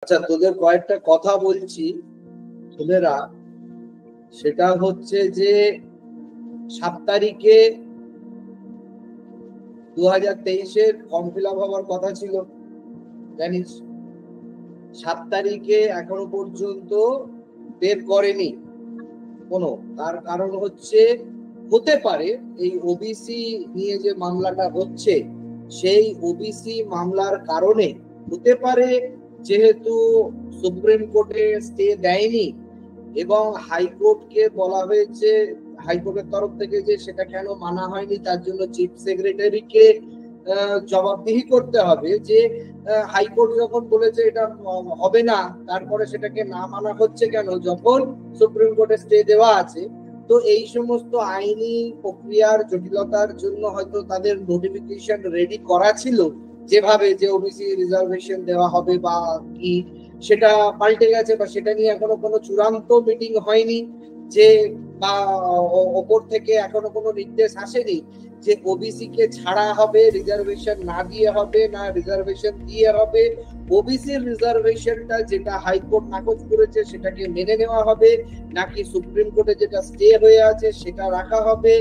আচ্ছা, তোদের কয়েকটা কথা বলছি ছেলেরা, সেটা হচ্ছে যে 7 তারিখে 2023-এর ফর্ম ফিল আপ হওয়ার কথা ছিল, জানিস? 7 তারিখে এখনো পর্যন্ত বের করেনি কোনো। তার কারণ হচ্ছে, হতে পারে এই ওবিসি নিয়ে যে মামলাটা হচ্ছে, সেই ওবিসি মামলার কারণে হতে পারে, যেহেতু সুপ্রিম কোর্টে স্টে দেয়নি এবং হাইকোর্টকে বলা হয়েছে, হাইকোর্টের তরফ থেকে যে সেটা কেন মানা হয়নি তার জন্য চিফ সেক্রেটারিকে জবাবদিহি করতে হবে। যে হাইকোর্ট যখন বলেছে এটা হবে না, তারপরে সেটাকে না মানা হচ্ছে কেন, যখন সুপ্রিম কোর্টে স্টে দেওয়া আছে। তো এই সমস্ত আইনি প্রক্রিয়ার জটিলতার জন্য হয়তো তাদের নোটিফিকেশন রেডি করা ছিল, যেভাবে যে ওবিসি রিজার্ভেশন দেওয়া হবে বা কি, সেটা পাল্টে গেছে বা সেটা নিয়ে এখনো কোনো চূড়ান্ত মিটিং হয়নি, যে বা ওপর থেকে এখনো কোনো নির্দেশ আসেনি যে ওবিসি কে ছাড়া হবে, রিজার্ভেশন না দিয়ে হবে, না রিজার্ভেশন দিয়ে হবে। ওবিসি রিজার্ভেশনটা যেটা হাইকোর্ট নাকচ করেছে সেটাকে মেনে নেওয়া হবে, নাকি সুপ্রিম কোর্টে যেটা স্টে হয়ে আছে সেটা রাখা হবে,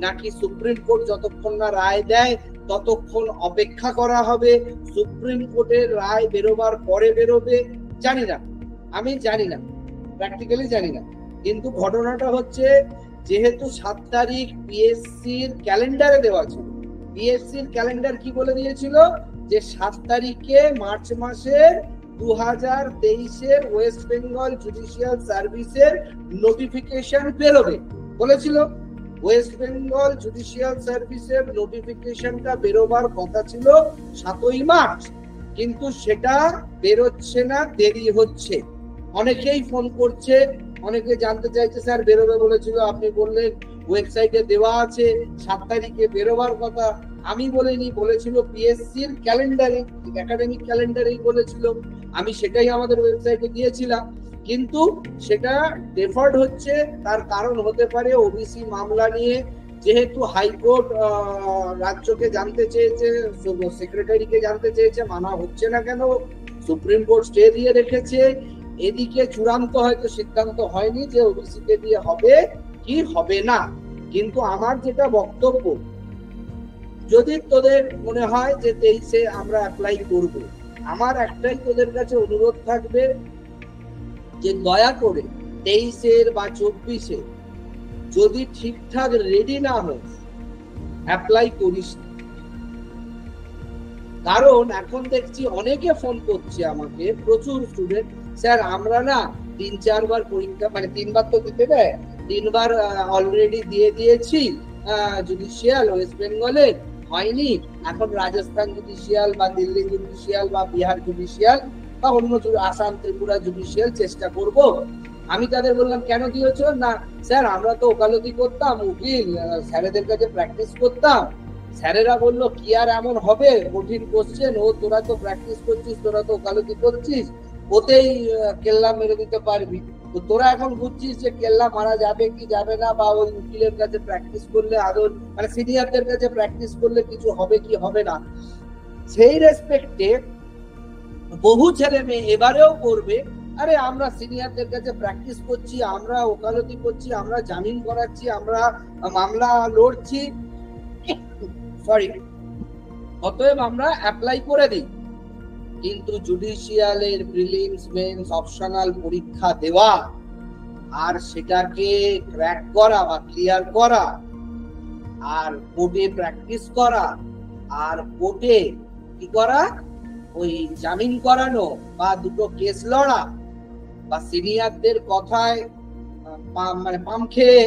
নাকি সুপ্রিম কোর্ট যতক্ষণ না রায় দেয় ততক্ষণ অপেক্ষা করা হবে, সুপ্রিম কোর্টের রায় বেরোবার পরে বেরোবে, জানি না, আমি জানি না, প্র্যাকটিক্যালি জানি না। কিন্তু ঘটনাটা হচ্ছে, যেহেতু 7 তারিখ পিএসসির ক্যালেন্ডারে দেওয়া ছিল, পিএসসির ক্যালেন্ডার কি বলে দিয়েছিল যে 7 তারিখে মার্চ মাসের 2023-এর ওয়েস্ট বেঙ্গল জুডিশিয়াল সার্ভিসের নোটিফিকেশন বেরোবে বলেছিল। ওয়েস্ট বেঙ্গল জুডিশিয়াল সার্ভিসের নোটিফিকেশনটা বেরোবার কথা ছিল 7ই মার্চ, কিন্তু সেটা বেরোচ্ছে না, দেরি হচ্ছে। অনেকেই ফোন করছে, অনেকে জানতে চাইছে, স্যার বেরোবে বলেছিল, আপনি বললেন ওয়েবসাইটে দেওয়া আছে 7 তারিখে বেরোবার কথা। আমি বলিনি, বলেছিল পিএসসির ক্যালেন্ডারে, একাডেমিক ক্যালেন্ডারেই বলেছিল, আমি সেটাই আমাদের ওয়েবসাইটে দিয়েছিলাম। কিন্তু সেটা ডেফার্ড হচ্ছে, তার কারণ হতে পারে ওবিসি মামলা নিয়ে, যেহেতু হাইকোর্ট রাজ্যকে জানতে চেয়েছে, সেক্রেটারিকে জানতে চেয়েছে, মানা হচ্ছে না কেন, সুপ্রিম কোর্ট স্টে দিয়ে রেখেছে। এদিকে চূড়ান্ত হয়তো সিদ্ধান্ত হয়নি যে ওবিসি কে দিয়ে হবে কি হবে না। কিন্তু আমার যেটা বক্তব্য, যদি তোদের মনে হয় যে 23-এ আমরা অ্যাপ্লাই করব, আমার একটাই তোদের কাছে অনুরোধ থাকবে যে দয়া করে 23-এর বা 24-এ যদি ঠিকঠাক রেডি না হয় অ্যাপ্লাই করিস। কারণ এখন দেখছি অনেকে ফোন করছে আমাকে, প্রচুর স্টুডেন্ট, স্যার আমরা না 3-4 বার পরীক্ষা, মানে 3 বার তো দিতে দেয়, 3 বার অলরেডি দিয়ে দিয়েছি জুডিশিয়াল ওয়েস্ট বেঙ্গলে, হয়নি, এখন রাজস্থান জুডিশিয়াল বা দিল্লি জুডিশিয়াল বা বিহার জুডিশিয়াল বা অন্য আসাম ত্রিপুরা জুডিশিয়াল চেষ্টা করব। আমি তাদের বললাম, কেন দিয়েছো? না স্যার আমরা তো ওকালতি করতাম, উকিল স্যারেদের কাছে প্র্যাকটিস করতাম। স্যারেরা বললো, কি আর এমন হবে, কঠিন কোশ্চেন, ও তোরা তো প্র্যাকটিস করছিস, তোরা তো ওকালতি করছিস, ওতেই কেল্লা মেরে দিতে পারবি। তো তোরা এখন বুঝছিস যে কেল্লা মারা যাবে কি যাবে না, বা ওই উকিলের কাছে প্র্যাকটিস করলে আদৌ, মানে সিনিয়রদের কাছে প্র্যাকটিস করলে কিছু হবে কি হবে না। সেই রেসপেক্টে বহু ছেলে মেয়ে এবারেও করবে, আরে আমরা সিনিয়রদের কাছে প্র্যাকটিস করছি, আমরা ওকালতি করছি, আমরা জামিন করাচ্ছি, আমরা মামলা লড়ছি, সরি, অতএব আমরা অ্যাপ্লাই করে দিই। কিন্তু জুডিশিয়ালের প্রিলিমস মেন্স অপশনাল পরীক্ষা দেওয়া, আর সেটাকে ক্র্যাক করা বা ক্লিয়ার করা, আর কোর্টে প্র্যাকটিস করা, আর কোর্টে কি করা, ওই জামিন করানো বা দুটো কেস লড়া, বা সিনিয়রদের কথায় মানে পাম খেয়ে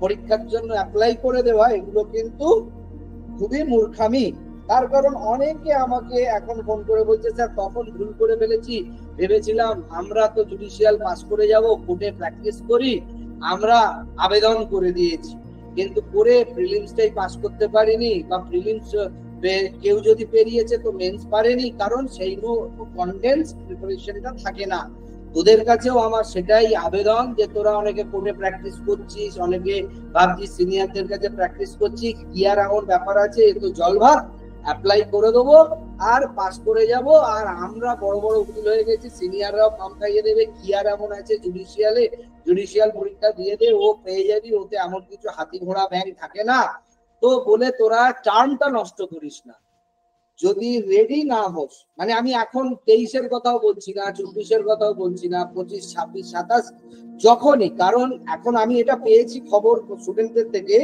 পরীক্ষার জন্য অ্যাপ্লাই করে দেওয়া, এগুলো কিন্তু খুবই মূর্খামি। তার কারণ অনেকে আমাকে এখন ফোন করে বলছে, স্যার তখন ভুল করে ফেলেছি, ভেবেছিলাম আমরা তো জুডিশিয়াল পাস করে যাব, কোর্টে প্র্যাকটিস করি, আমরা আবেদন করে দিয়েছি, কিন্তু করে প্রিলিমসটাই পাস করতে পারিনি, বা প্রিলিমস কেউ যদি পেরিয়েছে তো মেন্স পারেনি, কারণ সেই কনডেন্স প্রিপারেশনটা থাকে না। তোদের কাছেও আমার সেটাই আবেদন যে তোরা অনেকে কোর্টে প্র্যাকটিস করছিস, অনেকে ভাবছিস সিনিয়রদের কাছে প্র্যাকটিস করছিস, কি আর এমন ব্যাপার আছে, এ তো জল ভাত, অ্যাপ্লাই করে দেবো আর পাস করে যাব, আর আমরা বড় বড় উকিল হয়ে গেছি, সিনিয়ররাও কাম খাইয়ে দেবে, কি আর এমন আছে জুডিশিয়াল পরীক্ষা দিয়ে দে, ও পেয়ে যাবি, ওতে এমন কিছু হাতি ঘোড়া ব্যাংক থাকে না। তো বলে তোরা টার্মটা নষ্ট করিস না, যদি রেডি না হোস, মানে আমি এখন 23-এর কথাও বলছি না, 24-এর কথাও বলছি না, 25, 26, 27 যখনই, কারণ এখন আমি এটা পেয়েছি খবর স্টুডেন্টদের থেকে,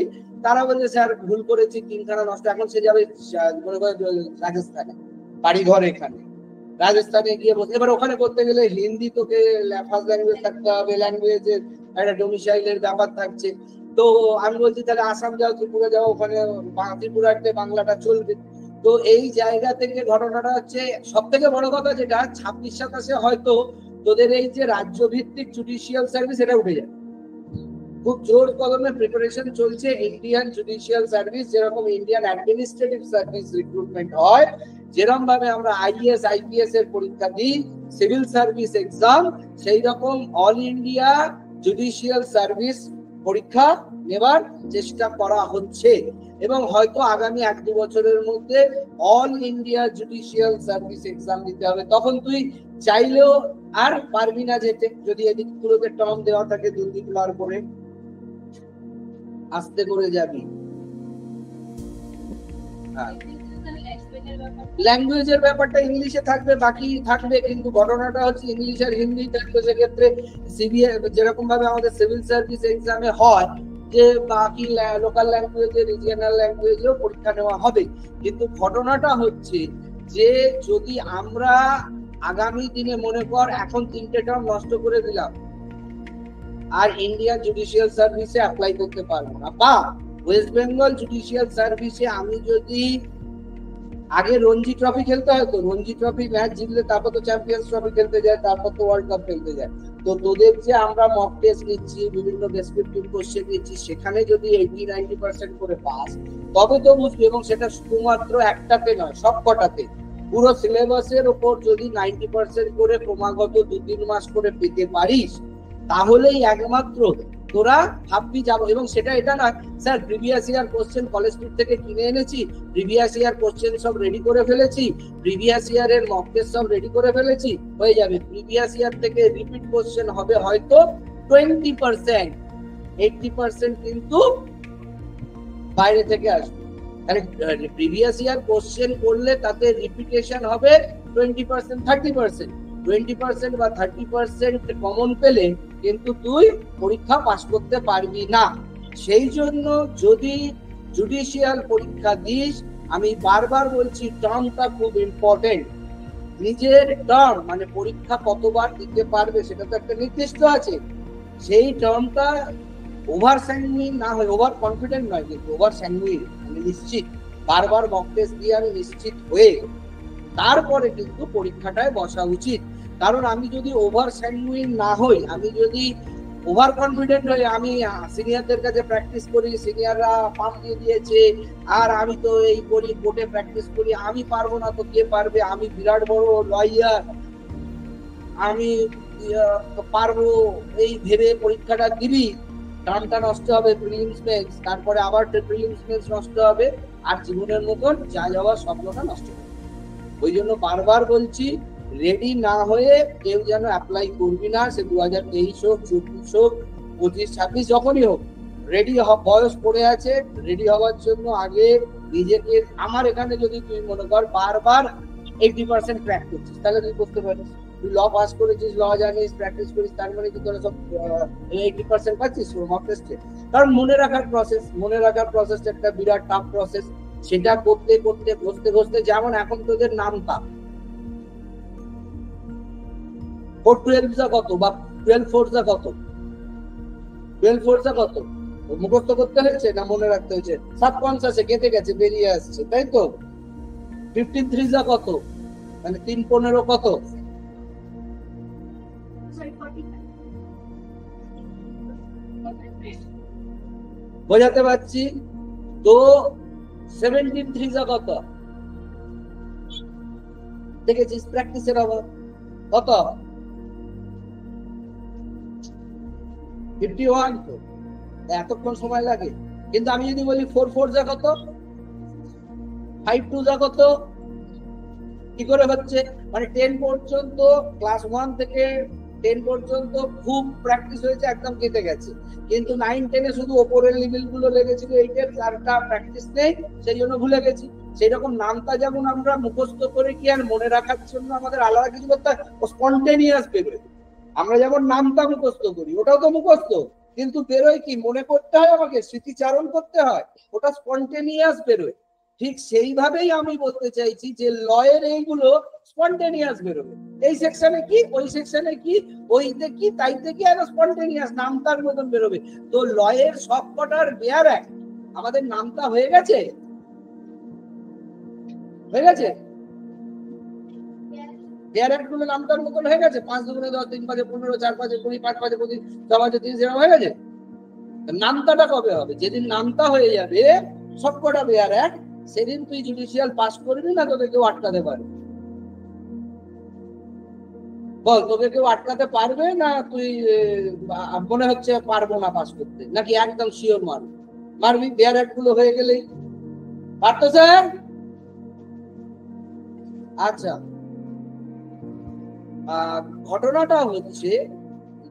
তারা বলছে স্যার ভুল করেছি, তিনখানা নষ্ট, এখন সে যাবে রাজস্থানে, বাড়িঘর এখানে রাজস্থানে গিয়ে বসে, এবার ওখানে করতে গেলে হিন্দি তোকে ফার্স্ট ল্যাঙ্গুয়েজ থাকতে হবে, ল্যাঙ্গুয়েজের একটা ডোমিসাইলের ব্যাপার থাকছে। তো আমি বলছি তাহলে আসাম যাও, ত্রিপুরা যাও, ওখানে ত্রিপুরাতে বাংলাটা চলবে। তো এই জায়গা থেকে ঘটনাটা হচ্ছে সব থেকে বড় কথা, যেটা 26-27 হয়তো তোদের এই যে রাজ্য ভিত্তিক জুডিশিয়াল সার্ভিস এটা উঠে যাবে। খুব জোর কদমে প্রিপারেশন চলছে ইন্ডিয়ান জুডিশিয়াল সার্ভিস, যেরকম ইন্ডিয়ান অ্যাডমিনিস্ট্রেটিভ সার্ভিস রিক্রুটমেন্ট হয়, যেরকম ভাবে আমরা আইএস আইপিএস এর পরীক্ষা দিই, সিভিল সার্ভিস এক্সাম, সেই রকম অল ইন্ডিয়া জুডিশিয়াল সার্ভিস পরীক্ষা নেবার চেষ্টা করা হচ্ছে, এবং হয়তো আগামী 1-2 বছরের মধ্যে all India judicial service exam দিতে হবে। তখন তুই চাইলেও আর পারবি না যেতে, যদি এদিকগুলোতে টার্ম দেওয়া থাকে 2-3 বার করে, আস্তে করে যাবি। ল্যাঙ্গুয়েজের ব্যাপারটা ইংলিশে থাকবে, বাকি থাকবে, কিন্তু ঘটনাটা হচ্ছে ইংলিশ আর হিন্দি থাকবে। সেক্ষেত্রে সিবিএ যেরকম ভাবে আমাদের সিভিল সার্ভিস এক্সামে হয় যে বাকি লোকাল ল্যাঙ্গুয়েজে, রিজিয়নাল ল্যাঙ্গুয়েজেও পরীক্ষা নেওয়া হবে, কিন্তু ঘটনাটা হচ্ছে যে যদি আমরা আগামী দিনে মনে কর এখন 3টে টার্ম নষ্ট করে দিলাম, আর ইন্ডিয়ান জুডিশিয়াল সার্ভিসে অ্যাপ্লাই করতে পারবো না, বা ওয়েস্ট বেঙ্গল জুডিশিয়াল সার্ভিসে আমি যদি আগে রঞ্জি ট্রফি খেলতে হয়, তো রঞ্জি ট্রফি ম্যাচ জিতলে তারপর তো চ্যাম্পিয়ন্স ট্রফি খেলতে যায়, তারপর তো ওয়ার্ল্ড কাপ খেলতে যায়। তো তোদের যে আমরা মক টেস্ট নিচ্ছি, বিভিন্ন ডেসক্রিপটিভ কোশ্চেন নিচ্ছি, সেখানে যদি 80-90% করে পাস, তবে তো বুঝবি। এবং সেটা শুধুমাত্র একটাতে নয়, সব কটাতে, পুরো সিলেবাসের উপর যদি 90% করে ক্রমাগত 2-3 মাস করে পেতে পারিস, তাহলেই একমাত্র তোরা ভাববি যাবো। এবং সেটা এটা না sir previous year question college street থেকে কিনে এনেছি, প্রিভিয়াস ইয়ার কোশ্চেন সব রেডি করে ফেলেছি, প্রিভিয়াস ইয়ারের মক টেস্ট সব রেডি করে ফেলেছি, হয়ে যাবে। প্রিভিয়াস ইয়ার থেকে রিপিট কোশ্চেন হবে হয়তো 20%, 80% কিন্তু বাইরে থেকে আসবে। তাহলে প্রিভিয়াস ইয়ার কোশ্চেন করলে তাতে রিপিটেশন হবে 20%, 30%, 20% বা 30% কমন পেলে কিন্তু তুই পরীক্ষা পাস করতে পারবি না। সেই জন্য যদি জুডিশিয়াল পরীক্ষা দিস, আমি বারবার বলছি টার্মটা খুব ইম্পর্টেন্ট। নিজের টার্ম মানে পরীক্ষা কতবার দিতে পারবে সেটা তো একটা নির্দিষ্ট আছে, সেই টার্মটা ওভার স্যাঙ্গুইন না হয়, ওভার কনফিডেন্ট নয়, কিন্তু ওভার স্যাঙ্গুইন, আমি নিশ্চিত, বারবার মক টেস্ট দিয়ে আমি নিশ্চিত হয়ে তারপরে কিন্তু পরীক্ষাটায় বসা উচিত। কারণ আমি যদি ওভার স্যাঙ্গুইন না হই, আমি যদি ওভার কনফিডেন্ট হই, আমি সিনিয়রদের কাছে প্র্যাকটিস করি, সিনিয়ররা পাম্প দিয়ে দিয়েছে, আর আমি তো এই করি, কোর্টে প্র্যাকটিস করি, আমি পারবো না তো কে পারবে, আমি বিরাট বড় লয়ার, আমি পারবো, এই ভেবে পরীক্ষাটা দিবি, টার্মটা নষ্ট হবে, প্রিলিমস মেন্স, তারপরে আবার প্রিলিমস মেন্স নষ্ট হবে, আর জীবনের মতন যা যাওয়ার স্বপ্নটা নষ্ট হবে। ওই জন্য বারবার বলছি, রেডি না হয়ে কেউ যেন অ্যাপ্লাই করবি না। সে 2023 হোক, 24 হোক, 25, 26 যখনই হোক, রেডি বয়স পড়ে আছে, রেডি হওয়ার জন্য আগে নিজেকে, আমার এখানে যদি তুই মনে কর বারবার 80% ক্র্যাক করছিস, তাহলে তুই করতে পারিস। তুই ল পাস করেছিস, ল জানিস, প্র্যাকটিস করিস, তার মানে কি তোরা সব 80% পাচ্ছিস মক টেস্টে? কারণ মনে রাখার প্রসেস একটা বিরাট টাফ প্রসেস। সেটা করতে করতে ঘষতে ঘষতে, যেমন এখন তোদের নামটা 412 কত বা 12 কত, 12 কত মুখস্থ করতে হয়েছে না মনে রাখতে হয়েছে? সাবকনসিয়াসে কেটে গেছে, বেরিয়ে আসছে, তাই তো। 15 কত, মানে 3-15 কত, বোঝাতে পারছি তো। 17 কত দেখেছিস? প্র্যাকটিসের অভাব। কত? 51 তো, এতক্ষণ সময় লাগে। কিন্তু আমি যদি বলি 4-4 কত, 5-2 কত, কি করে হচ্ছে, মানে 10 পর্যন্ত, ক্লাস 1 থেকে 10 পর্যন্ত খুব প্র্যাকটিস হয়েছে, একদম কেটে গেছে, কিন্তু 9-10 শুধু ওপরের লেভেল গুলো লেগেছিল, 8-এর তারটা প্র্যাকটিস নেই, সেই জন্য ভুলে গেছি। সেই রকম নামটা যেমন আমরা মুখস্থ করে কি আর মনে রাখার জন্য আমাদের আলাদা কিছু করতে হয়, স্পন্টেনিয়াস বেরোয়। আমরা যেমন নামটা মুখস্থ করি, ওটাও তো মুখস্থ, কিন্তু বেরোয় কি, মনে করতে হয়, আমাকে স্মৃতিচারণ করতে হয়, ওটা স্পন্টেনিয়াস বেরোয়। ঠিক সেইভাবেই আমি বলতে চাইছি যে লয়ের এইগুলো স্পন্টেনিয়াস বেরোবে, এই সেকশনে কি, ওই সেকশনে কি, ওইতে কি, তাইতে কি, আর স্পন্টেনিয়াস নামতার মতন বেরোবে। তো লয়ের সবকটার বেয়ার এক আমাদের নামতা হয়ে গেছে, হয়ে গেছে, বেয়ার এক গুলো নামতার মতন হয়ে গেছে। 5 দুগুণে 10, 3 5 15, 4 5 20, 5 5 25, 6 5 30 এরকম হয়ে গেছে। নামতাটা কবে হবে? যেদিন নামতা হয়ে যাবে সবকটা বেয়ার এক, সেদিন তুই জুডিশিয়াল পাস করবি না, তোকে কেউ আটকাতে পারবে? বল, তোকে কেউ আটকাতে পারবে না? তুই মনে হচ্ছে পারবো না পাস করতে, নাকি একদম শিওর মারবি? মারবি, বেয়ার এক গুলো হয়ে গেলেই। পারতো স্যার? আচ্ছা, ঘটনাটা হচ্ছে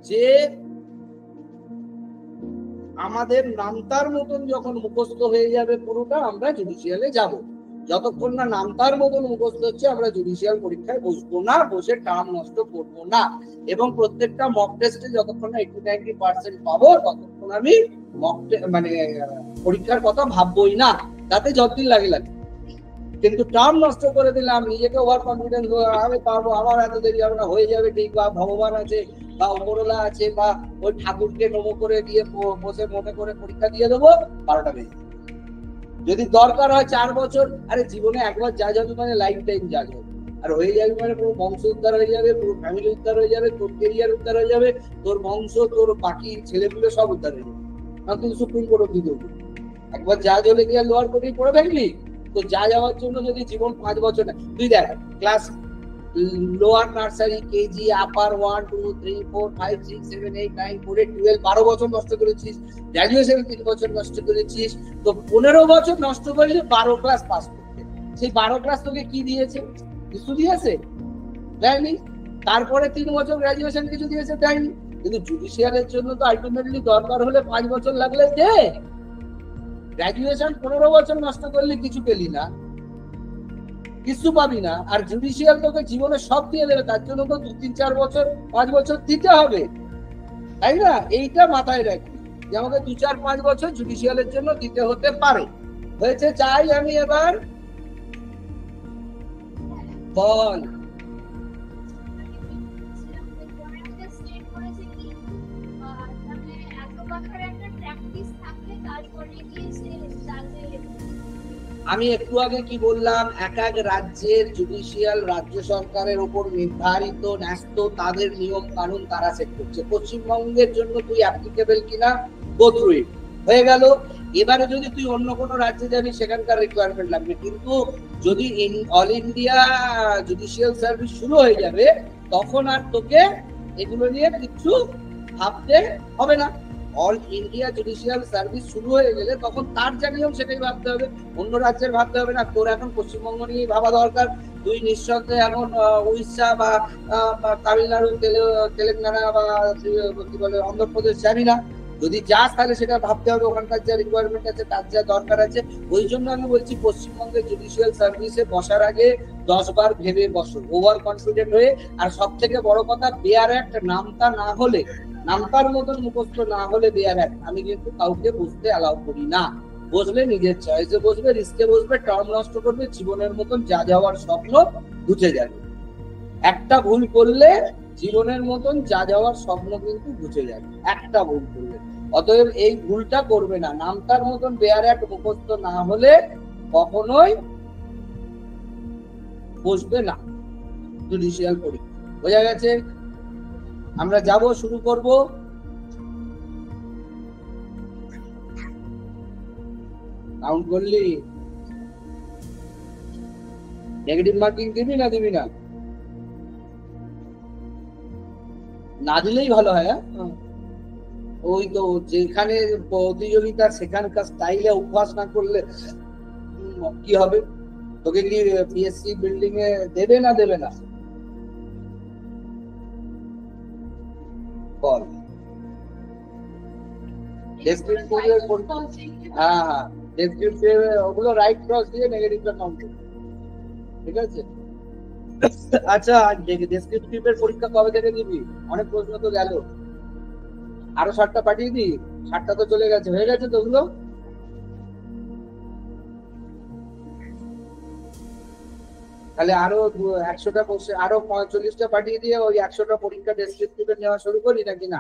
যে আমাদের নামতার মতন যখন মুখস্থ হয়ে যাবে পুরোটা, আমরা জুডিশিয়ালে যাব। যতক্ষণ না নামতার মতন মুখস্থ হচ্ছে, আমরা জুডিশিয়াল পরীক্ষায় বসবো না, বসে টার্ম নষ্ট করবো না। এবং প্রত্যেকটা মক টেস্টে যতক্ষণ না 80-90% পাবো, ততক্ষণ আমি মক মানে পরীক্ষার কথা ভাববোই না, তাতে যতদিন লাগে লাগে। কিন্তু টার্ম নষ্ট করে দিলাম, নিজেকে ওভার কনফিডেন্স, আমি পারবো, আমার এত দেরি হবে না, হয়ে যাবে ঠিক, বা ভগবান আছে, বা উপরওয়ালা আছে, বা ওই ঠাকুরকে নমো করে দিয়ে বসে মনে করে পরীক্ষা দিয়ে দেবো, 12টা বেজে। যদি দরকার হয় 4 বছর, আরে জীবনে একবার যা যাবে মানে লাইফ টাইম যা যাবে, আর হয়ে যাবে মানে পুরো বংশ উদ্ধার হয়ে যাবে, পুরো ফ্যামিলি উদ্ধার হয়ে যাবে, তোর কেরিয়ার উদ্ধার হয়ে যাবে, তোর বংশ, তোর বাকি ছেলেগুলো সব উদ্ধার হয়ে যাবে। কারণ তুই সুপ্রিম কোর্ট অব্দি করবি, একবার যা জ্বলে গিয়ে লোয়ার কোর্টেই পড়ে থাকলি, তো যা যাওয়ার জন্য যদি জীবন 5 বছর না, তুই দেখ ক্লাস লোয়ার নার্সারি, কেজি, আপার 1 2 3 4 5 6 7 8 9 করে 12, 12 বছর নষ্ট করেছিস, গ্রাজুয়েশন 3 বছর নষ্ট করেছিস, তো 15 বছর নষ্ট করলে 12 ক্লাস পাস করতে। সেই 12 ক্লাস তোকে কি দিয়েছে? কিছু দিয়েছে? দেয়নি। তারপরে 3 বছর গ্রাজুয়েশন কিছু দিয়েছে? দেয়নি। কিন্তু জুডিশিয়ালের জন্য তো আলটিমেটলি দরকার হলে 5 বছর লাগলে দে। গ্রাজুয়েশন 15 বছর নষ্ট করলে কিছু পেলি না, কিছু পাবি না। আর জুডিশিয়াল তোকে জীবনে সব দিয়ে দেবে, তার জন্য তো 2-3-4 বছর 5 বছর দিতে হবে, তাই না? এইটা মাথায় রাখবি যে আমাকে 2-4-5 বছর জুডিশিয়ালের জন্য দিতে হতে পারে। হয়েছে? চাই আমি এবার বল। আমি একটু আগে কি বললাম, এক এক রাজ্যের জুডিশিয়াল রাজ্য সরকারের উপর নির্ধারিত, ন্যস্ত, তাদের নিয়ম কানুন তারা সেট করছে। পশ্চিমবঙ্গের জন্য তুই অ্যাপ্লিকেবল কিনা, গো থ্রু ইট, হয়ে গেল। এবারে যদি তুই অন্য কোনো রাজ্যে যাবি, সেখানকার রিকোয়ারমেন্ট লাগবে। কিন্তু যদি অল ইন্ডিয়া জুডিশিয়াল সার্ভিস শুরু হয়ে যাবে, তখন আর তোকে এগুলো নিয়ে কিছু ভাবতে হবে না। অল ইন্ডিয়া জুডিশিয়াল সার্ভিস শুরু হয়ে গেলে তখন তার যা নিয়ম সেটাই ভাবতে হবে, অন্য রাজ্যের ভাবতে হবে না। তোর এখন পশ্চিমবঙ্গ নিয়েই ভাবা দরকার। তুই নিঃসন্দেহে এখন উড়িষ্যা বা তামিলনাড়ু, তেলেঙ্গানা বা কি বলে অন্ধ্রপ্রদেশ জানি না, যদি যাস তাহলে সেটা ভাবতে হবে, ওখানকার যা রিকোয়ারমেন্ট আছে, তার যা দরকার আছে। ওই জন্য আমি বলছি, পশ্চিমবঙ্গের জুডিশিয়াল সার্ভিসে বসার আগে 10 বার ভেবে বসো, ওভার কনফিডেন্ট হয়ে। আর সব থেকে বড় কথা, বেয়ার অ্যাক্ট নামতা না হলে, নামতার মতন মুখস্থ না হলে বেয়ার অ্যাক্ট আমি কিন্তু কাউকে বসতে অ্যালাউ করি না। বসলে নিজের চয়েসে বসবে, রিস্কে বসবে, টার্ম নষ্ট করবে, জীবনের মতন যা যাওয়ার স্বপ্ন ঘুচে যাবে। একটা ভুল করলে জীবনের মতন যা যাওয়ার স্বপ্ন কিন্তু ঘুচে যাবে, একটা ভুল করলে। অতএব এই ভুলটা করবে না। নামতার মতন বেয়ার অ্যাক্ট মুখস্থ না হলে কখনোই বসবে না জুডিশিয়াল পরীক্ষা। বোঝা গেছে? আমরা যাব, শুরু করব। কাউন্ট করলি? নেগেটিভ মার্কিং দিবি না দিবি না? না দিলেই ভালো হয়। ওই তো, যেখানে প্রতিযোগিতা সেখানকার স্টাইলে অভ্যাস না করলে কি হবে? তোকে কি পিএসসি বিল্ডিং এ দেবে না দেবে না বল? ডেসক্রিপটিভে হ্যাঁ হ্যাঁ ডেসক্রিপটিভে ওগুলো রাইট ক্রস দিয়ে নেগেটিভটা কাউন্ট করবে, ঠিক আছে? আচ্ছা ডেসক্রিপটিভের পরীক্ষা কবে থেকে দিবি? অনেক প্রশ্ন তো গেল, আরো 60টা পাঠিয়ে দি। 60টা তো চলে গেছে, হয়ে গেছে তো ওগুলো? তাহলে আরো 100টা কোশ্চেন, আরো 45টা পাঠিয়ে দিয়ে ওই 100টা পরীক্ষা ডেসক্রিপটিভে নেওয়া শুরু করি নাকি না?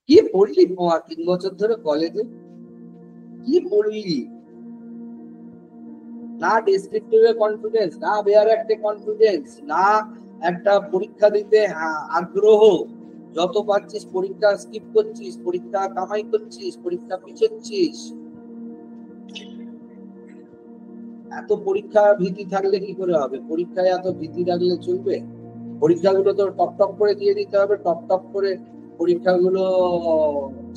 কি পড়লি 3 বছর ধরে কলেজে? কি পড়লি? না ডেসক্রিপটিভে কনফিডেন্স, না বেয়ার একটা কনফিডেন্স, না একটা পরীক্ষা দিতে আগ্রহ। যত পাচ্ছিস পরীক্ষা স্কিপ করছিস, পরীক্ষা কামাই করছিস, পরীক্ষা পিছাচ্ছিস। এত পরীক্ষা ভীতি থাকলে কি করে হবে? পরীক্ষায় এত ভীতি রাখলে চলবে? পরীক্ষাগুলো তো টপ টপ করে দিয়ে দিতে হবে, টপ টপ করে পরীক্ষাগুলো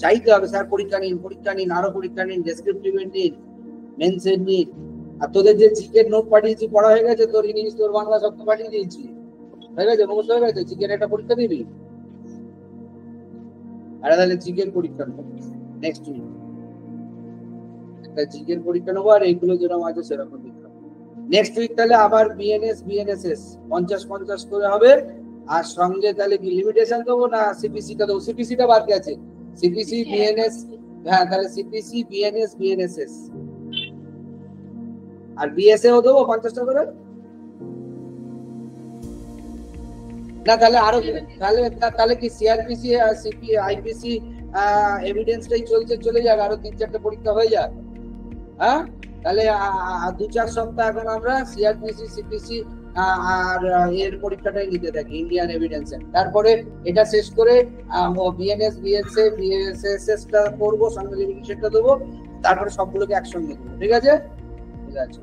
চাইতে হবে, স্যার পরীক্ষা নিন, আরো পরীক্ষা নিন, ডেসক্রিপটিভের নিন, মেন্সের নিন। আর তোদের যে জিকের নোট পাঠিয়েছি পড়া হয়ে গেছে? তোর ইংলিশ তোর বাংলা সব তো পাঠিয়ে দিয়েছি, হয়ে গেছে, মুখস্থ হয়ে গেছে। জিকের একটা পরীক্ষা দিবি, আরে তাহলে জিকের পরীক্ষা নেবো নেক্সট উইক, একটা জিকের পরীক্ষা নেবো, আর এইগুলো যেরকম আছে সেরকম দিতে হবে। নেক্সট উইক তাহলে আবার বিএনএস 50 করে হবে। আর সঙ্গে তাহলে কি লিমিটেশন দেবো না সিপিসিটা দেবো? সিপিসিটা বাদ গেছে, সিপিসি বিএনএস, হ্যাঁ তাহলে সিপিসি বিএনএস আর বিএসএও দেবো 50টা করে। না তাহলে আরো তাহলে তাহলে কি সিআরপিসি আর সিপি আইপিসি এভিডেন্সটাই চলে যাক, আরো 3-4টা পরীক্ষা হয়ে যাক। হ্যাঁ তাহলে 2-4 সপ্তাহ এখন আমরা সিআরপিসি সিপিসি আর এর পরীক্ষাটাই নিতে থাকি, ইন্ডিয়ান এভিডেন্স। তারপরে এটা শেষ করে বিএনএস বিএসএসটা করবো, সঙ্গে লিমিটেশনটা দেবো, তারপরে সবগুলোকে একসঙ্গে দেবো, ঠিক আছে? ঠিক আছে।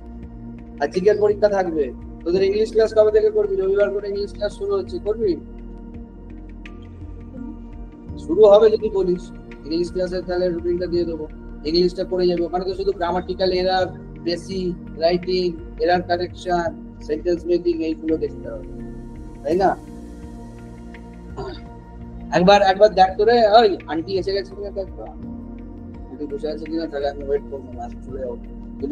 আর জিকের পরীক্ষা থাকবে। তোদের ইংলিশ ক্লাস কবে থেকে করবি? রবিবার করে ইংলিশ ক্লাস শুরু হচ্ছে, করবি? শুরু হবে যদি বলিস, ইংলিশ ক্লাসের তাহলে রুটিনটা দিয়ে দেবো, ইংলিশটা করে যাবে। ওখানে তো শুধু grammatical error, basic writing, error correction, sentence making এইগুলো দেখতে হবে, তাই না? একবার দেখ তোরে, ওই আন্টি এসে গেছে কিনা দেখ তো, আন্টি বসে আছে কিনা, তাহলে আমি ওয়েট করবো না, চলে যাবো।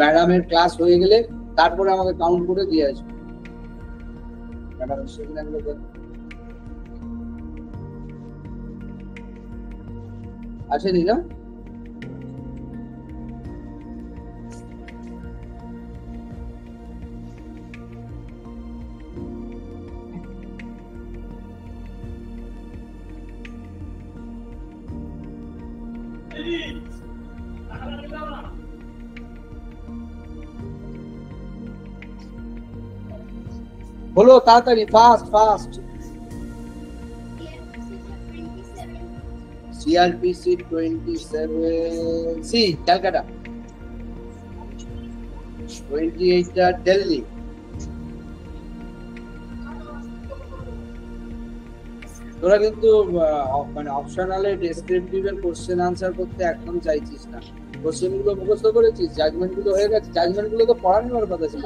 ম্যাডামের ক্লাস হয়ে গেলে তারপরে আমাকে কাউন্ট করে দিয়ে আসবে। ম্যাডাম এসে কিনা এগুলো দেখ। আসেনি না? বলো তাড়াতাড়ি, ফাস্ট। সিআরপিসি 27 সি ক্যালকাটা, 28টা দিল্লি। তোরা কিন্তু মানে অপশনালে ডেসক্রিপটিভের কোশ্চেন আনসার করতে একদম চাইছিস না। কোশ্চেন গুলো মুখস্থ করেছিস, জাজমেন্ট গুলো হয়ে গেছে, জাজমেন্ট গুলো তো পড়ানোর কথা ছিল,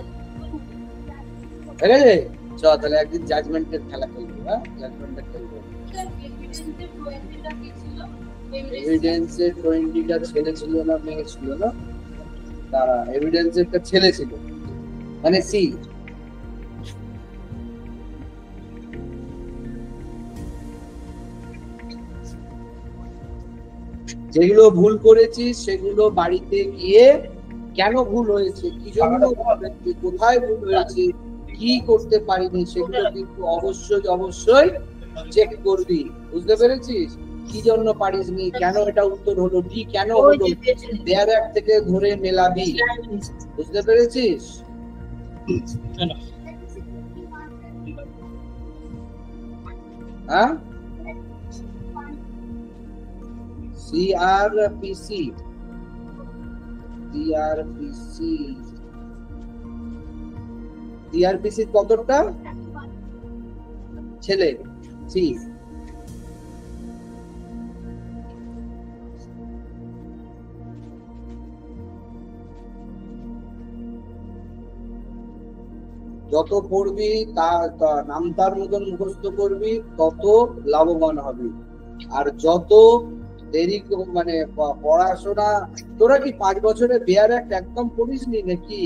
ঠিক আছে? চ তাহলে একদিন জাজমেন্টের খেলা খেলবো, হ্যাঁ জাজমেন্টের খেলবো। এভিডেন্সের 20টা ছেলে ছিল না মেয়ে ছিল না? তারা এভিডেন্সের একটা ছেলে ছিল, মানে সি। যেগুলো ভুল করেছিস সেগুলো বাড়িতে গিয়ে কেন ভুল হয়েছে, কি জন্য কোথায় ভুল হয়েছে, কি করতে পারিনি, সেগুলো কিন্তু অবশ্যই চেক করবি, বুঝতে পেরেছিস? কি জন্য পারিসনি, কেন এটা উত্তর হলো, ডি কেন হলো, দেয়ার এক থেকে ধরে মেলাবি, বুঝতে পেরেছিস? হ্যাঁ সিআরপিসি কতটা ছেলে? সি যত পড়বি নামতার মতন মুখস্থ করবি তত লাভবান হবি। আর যত দেরি মানে পড়াশোনা, তোরা কি 5 বছরে বেয়ার অ্যাক্ট একদম পড়িসনি নাকি?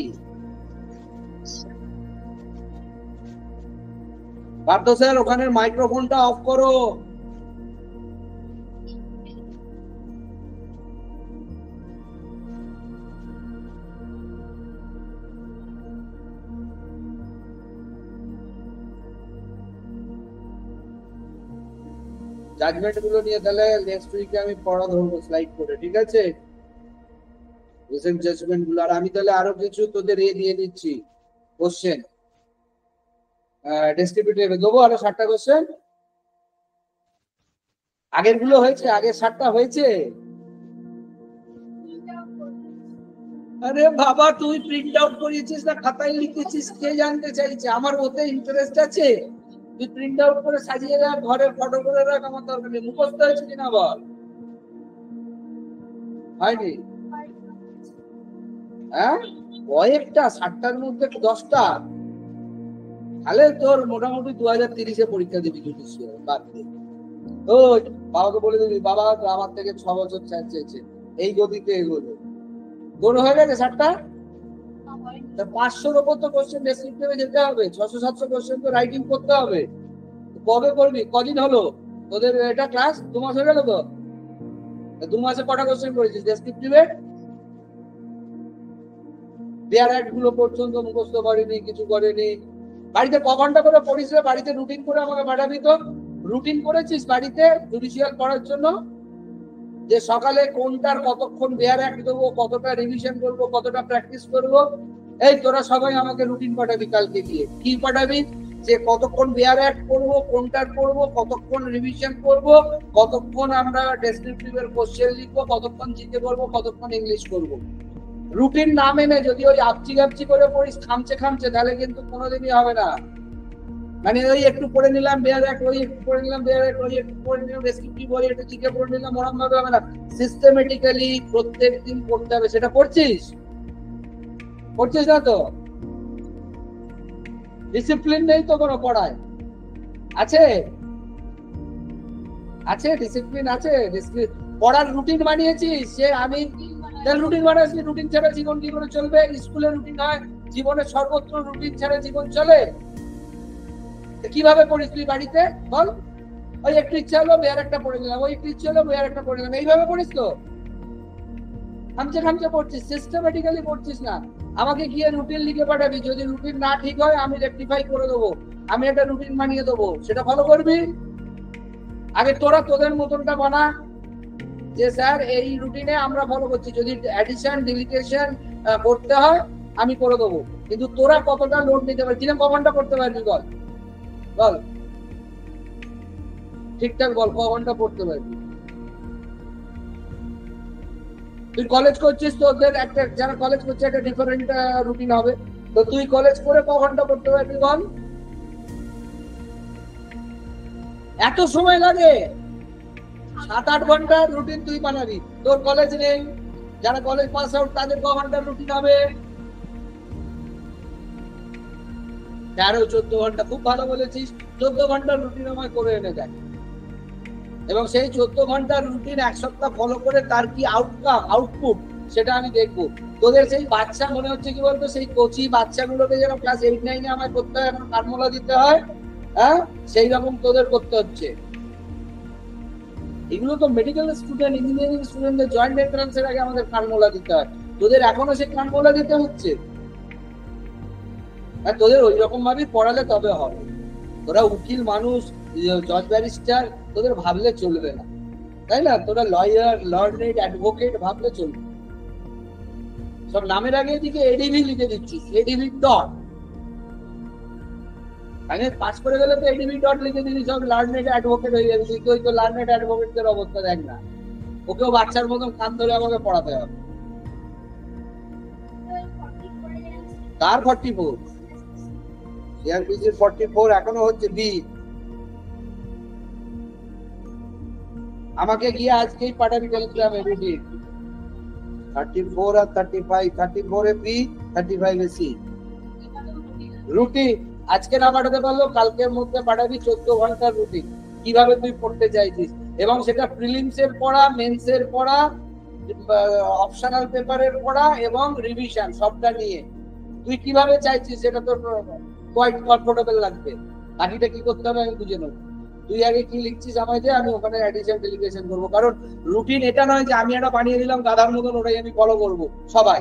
পার্থ স্যার ওখানে মাইক্রোফোনটা অফ করো। জাজমেন্ট গুলো নিয়ে তাহলে নেক্সট উইকে আমি পড়া ধরবো স্লাইড করে, ঠিক আছে? রিসেন্ট জাজমেন্ট গুলো। আর আমি তাহলে আরো কিছু তোদের দিয়ে দিচ্ছি কোশ্চেন, ডেসক্রিপটিভে দেবো আরো 7টা কোশ্চেন। আগের গুলো হয়েছে, আগের 7টা হয়েছে। আরে বাবা তুই প্রিন্ট আউট করিয়েছিস না খাতায় লিখেছিস কে জানতে চাইছে? আমার ওতে ইন্টারেস্ট আছে। তুই প্রিন্ট আউট করে সাজিয়ে রাখ, ঘরে ফটো করে রাখ, আমার দরকার নেই। মুখস্থ হয়েছে কিনা বল। হয়নি? হ্যাঁ, কয়েকটা 7টার মধ্যে 10টা, তাহলে তোর মোটামুটি 2030-এ পরীক্ষা দিবি জুডিশিয়াল। ওই বাবাকে বলে দিবি, বাবা আমার থেকে 6 বছর চেয়েছে, এই গতিতে এগোলো। তোর হয়ে গেছে 7টা? 500-র উপর তো কোশ্চেন ডেসক্রিপটিভে যেতে হবে, 600-700 কোশ্চেন তো রাইটিং করতে হবে। কবে করবি? কদিন হলো তোদের এটা ক্লাস? 2 মাস হয়ে গেল তো? 2 মাসে কটা কোশ্চেন করেছিস ডেসক্রিপটিভে? দেয়ার অ্যাক্ট গুলো পর্যন্ত মুখস্থ করেনি, কিছু করেনি। বাড়িতে ক ঘন্টা করে পড়িস? বাড়িতে রুটিন করে আমাকে পাঠাবি তো। রুটিন করেছিস বাড়িতে জুডিশিয়াল পড়ার জন্য? যে সকালে কোনটার কতক্ষণ দেয়ার অ্যাক্ট দেবো, কতটা রিভিশন করবো, কতটা প্র্যাকটিস করবো। এই তোরা সবাই আমাকে রুটিন পাঠাবি কালকে গিয়ে। কি পাঠাবি? যে কতক্ষণ বেয়ার অ্যাক্ট করবো, কোনটার করবো, কতক্ষণ রিভিশন করবো, কতক্ষণ আমরা ডেসক্রিপটিভের কোশ্চেন লিখবো, কতক্ষণ জিকে করবো, কতক্ষণ ইংলিশ করবো। রুটিন না মেনে যদি ওই আপচি গাপচি করে পড়িস খামচে তাহলে কিন্তু কোনোদিনই হবে না। মানে ওই একটু পড়ে নিলাম বেয়ার অ্যাক্ট, ওই একটু পড়ে নিলাম বেয়ার অ্যাক্ট, ওই একটু পড়ে নিলাম ডেসক্রিপটিভ, ওই একটু জিকে পড়ে নিলাম, ওরকম ভাবে হবে না। সিস্টেমেটিক্যালি প্রত্যেকদিন পড়তে হবে। সেটা করছিস না তো? ডিসিপ্লিন নেই তো কোনো পড়ায়? আছে ডিসিপ্লিন আছে। পড়ার রুটিন বানিয়েছিস? সে আমি রুটিন বানাচ্ছি, রুটিন ছাড়া জীবন কি করে চলবে? স্কুলে রুটিন হয়, জীবনে সর্বত্র রুটিন ছাড়া জীবন চলে? কিভাবে পড়িস তুই বাড়িতে বল? ওই একটু ইচ্ছা হলো বেয়ার একটা পড়ে নিলাম, ওই একটু ইচ্ছা হলো বেয়ার একটা পড়ে নিলাম, এইভাবে পড়িস তো? খামচে পড়ছিস, সিস্টেমেটিক্যালি পড়ছিস না। আমাকে গিয়ে রুটিন লিখে পাঠাবি, যদি রুটিন না ঠিক হয় আমি রেকটিফাই করে দেবো, আমি একটা রুটিন বানিয়ে দেবো, সেটা ফলো করবি। আগে তোরা তোদের মতনটা বানা, যে স্যার এই রুটিনে আমরা ফলো করছি, যদি অ্যাডিশন ডিলিটেশন করতে হয় আমি করে দেবো। কিন্তু তোরা কতটা লোড নিতে পারবি, দিনে ক ঘন্টা করতে পারবি বল? ঠিকঠাক বল, ক ঘন্টা পড়তে পারবি? তুই কলেজ করছিস, তোদের একটা, যারা কলেজ করছে একটা ডিফারেন্ট রুটিন হবে। তো তুই কলেজ করে ক ঘন্টা পড়তে পারবি বল? এত সময় লাগে? 7-8 ঘন্টার রুটিন তুই বানাবি। তোর কলেজ নেই, যারা কলেজ পাস আউট তাদের ক ঘন্টার রুটিন হবে? 13-14 ঘন্টা। খুব ভালো বলেছিস, 14 ঘন্টার রুটিন আমায় করে এনে দেয়, এবং সেই 14 ঘন্টার রুটিন 1 সপ্তাহ ফলো করে তার কি আউটপুট সেটা আমি দেখবো। তোদের সেই বাচ্চা মনে হচ্ছে কি বলতো, সেই কচি বাচ্চাগুলোকে যেন ক্লাস 8-9-এ আমায় করতে হয়, এখন কানমোলা দিতে হয়, হ্যাঁ সেই রকম তোদের করতে হচ্ছে। এগুলো তো মেডিকেল স্টুডেন্ট, ইঞ্জিনিয়ারিং স্টুডেন্টদের জয়েন্ট এন্ট্রান্সের আগে আমাদের কানমোলা দিতে হয়, তোদের এখনো সেই কানমোলা দিতে হচ্ছে। তোদের ওই রকম ভাবে পড়ালে তবে হবে। তোরা উকিল মানুষ, জজ ব্যারিস্টার, তোদের ভাবলে চলবে না, তাই না? তোরা লয়ার, লার্নেড, অ্যাডভোকেট ভাবলে চলবে। সব নামের আগে দিকে এডিভি লিখে দিচ্ছিস, এডিভি ডট। আগে পাস করে গেলে তো এডিভি ডট লিখে দিলি, সব লার্নেড অ্যাডভোকেট হয়ে যাবে। কিন্তু ওই তো লার্নেড অ্যাডভোকেটদের অবস্থা দেখ না, ওকেও বাচ্চার মতন কান ধরে আমাকে পড়াতে হবে। তার 44, সিআরপিসির 44 এখনো হচ্ছে বি। আমাকে গিয়ে আজকেই পাঠাবি টেলিগ্রাম এডিট। 34 আর 35, 34 A B, 35 A C. Routine আজকে না পাঠাতে পারলো কালকের মধ্যে পাঠাবি 14 ঘন্টার রুটিন কিভাবে তুই পড়তে চাইছিস, এবং সেটা প্রিলিমস এর পড়া, মেন্স এর পড়া, অপশনাল পেপারের পড়া এবং রিভিশন সবটা নিয়ে তুই কিভাবে চাইছিস সেটা তোর কোয়াইট কমফোর্টেবল লাগবে। বাকিটা কি করতে হবে আমি বুঝে নেবো। তুই আগে কি লিখছিস আমায় যে আমি ওখানে অ্যাডিশন ডেলিগেশন করবো, কারণ রুটিন এটা নয় যে আমি একটা বানিয়ে দিলাম গাধার মতন ওটাই আমি ফলো করবো। সবাই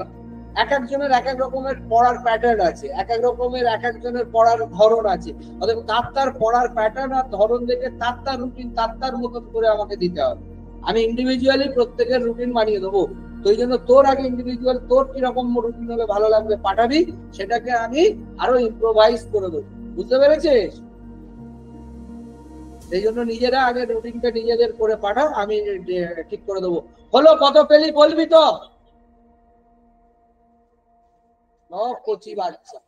এক একজনের এক এক রকমের পড়ার প্যাটার্ন আছে, এক এক রকমের এক একজনের পড়ার ধরন আছে, অতএব তার পড়ার প্যাটার্ন আর ধরন দেখে তার রুটিন তার মতন করে আমাকে দিতে হবে। আমি ইন্ডিভিজুয়ালি প্রত্যেকের রুটিন বানিয়ে দেবো। তো এই জন্য তোর আগে ইন্ডিভিজুয়াল তোর কিরকম রুটিন হলে ভালো লাগবে পাঠাবি, সেটাকে আমি আরো ইম্প্রোভাইজ করে দেবো। বুঝতে পেরেছিস? সেই জন্য নিজেরা আগে রুটিনটা নিজেদের করে পাঠাও, আমি ঠিক করে দেবো। হলো কত পেলি বলবি তো? কচি বাচ্চা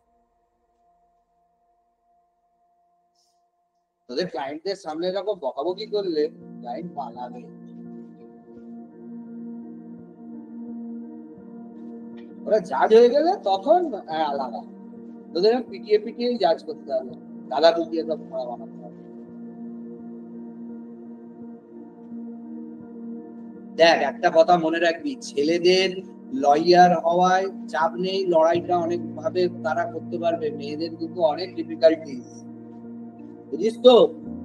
তোদের ক্লায়েন্টদের সামনে এরকম বকাবকি করলে ক্লায়েন্ট পালাবে। ওরা জাজ হয়ে গেলে তখন আলাদা, তোদের পিটিয়ে পিটিয়ে জাজ করতে হবে, দাদা পিটিয়ে সব পড়া বানাতে হবে। দেখ একটা কথা মনে রাখবি, ছেলেদের লয়ার হওয়ায় চাপ নেই, লড়াইটা অনেক ভাবে তারা করতে পারবে, মেয়েদের কিন্তু অনেক ডিফিকাল্টিজ, বুঝিস তো?